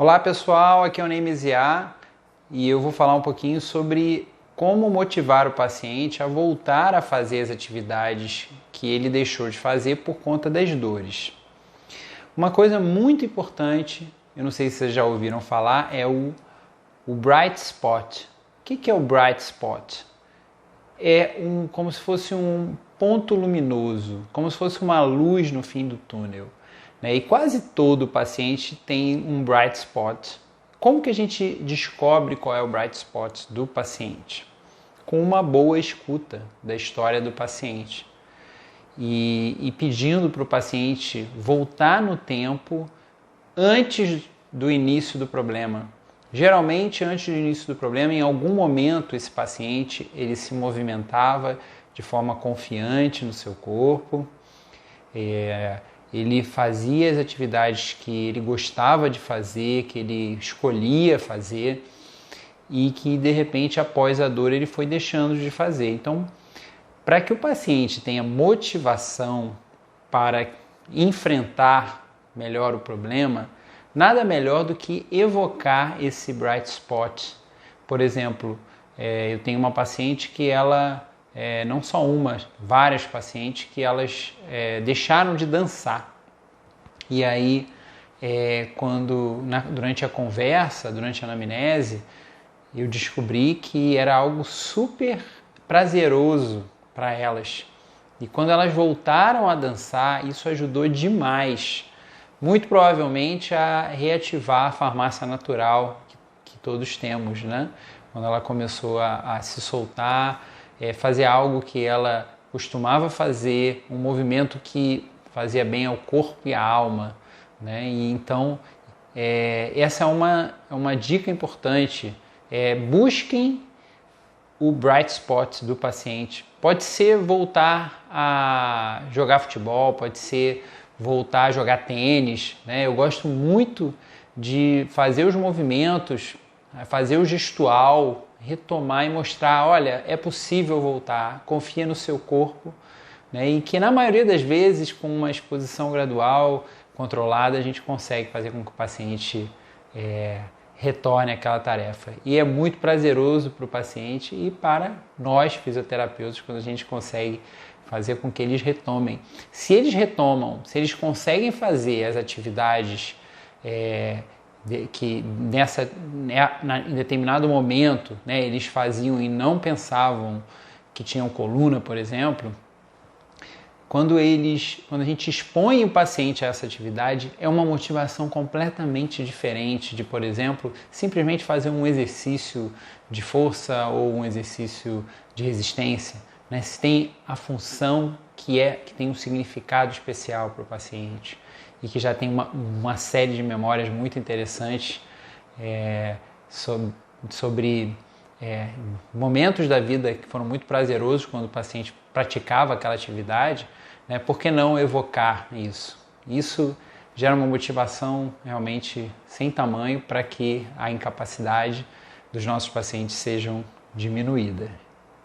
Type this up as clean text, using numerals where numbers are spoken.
Olá pessoal, aqui é o Neymesiá e eu vou falar um pouquinho sobre como motivar o paciente a voltar a fazer as atividades que ele deixou de fazer por conta das dores. Uma coisa muito importante, eu não sei se vocês já ouviram falar, é o bright spot. O que é o bright spot? É como se fosse um ponto luminoso, como se fosse uma luz no fim do túnel. E quase todo paciente tem um bright spot. Como que a gente descobre qual é o bright spot do paciente? Com uma boa escuta da história do paciente e pedindo para o paciente voltar no tempo antes do início do problema. Geralmente, antes do início do problema, em algum momento esse paciente ele se movimentava de forma confiante no seu corpo, ele fazia as atividades que ele gostava de fazer, que ele escolhia fazer e que de repente após a dor ele foi deixando de fazer. Então, para que o paciente tenha motivação para enfrentar melhor o problema, nada melhor do que evocar esse bright spot. Por exemplo, eu tenho uma paciente que ela, não só uma, várias pacientes que elas deixaram de dançar. E aí, durante a conversa, durante a anamnese, eu descobri que era algo super prazeroso para elas. E quando elas voltaram a dançar, isso ajudou demais. Muito provavelmente a reativar a farmácia natural que todos temos, né? Quando ela começou a se soltar, fazer algo que ela costumava fazer, um movimento que fazia bem ao corpo e à alma, né? E então, essa é uma dica importante. Busquem o bright spot do paciente. Pode ser voltar a jogar futebol, pode ser voltar a jogar tênis, né? Eu gosto muito de fazer os movimentos, fazer o gestual, retomar e mostrar, olha, é possível voltar, confia no seu corpo, né? E que na maioria das vezes, com uma exposição gradual, controlada, a gente consegue fazer com que o paciente retorne àquela tarefa. E é muito prazeroso para o paciente e para nós, fisioterapeutas, quando a gente consegue fazer com que eles retomem. Se eles retomam, se eles conseguem fazer as atividades que em determinado momento, né, eles faziam e não pensavam que tinham coluna, por exemplo, quando a gente expõe o paciente a essa atividade, é uma motivação completamente diferente de, por exemplo, simplesmente fazer um exercício de força ou um exercício de resistência, né? Se tem a função que tem um significado especial para o paciente e que já tem uma série de memórias muito interessantes sobre momentos da vida que foram muito prazerosos quando o paciente praticava aquela atividade, né? Por que não evocar isso? Isso gera uma motivação realmente sem tamanho para que a incapacidade dos nossos pacientes sejam diminuída.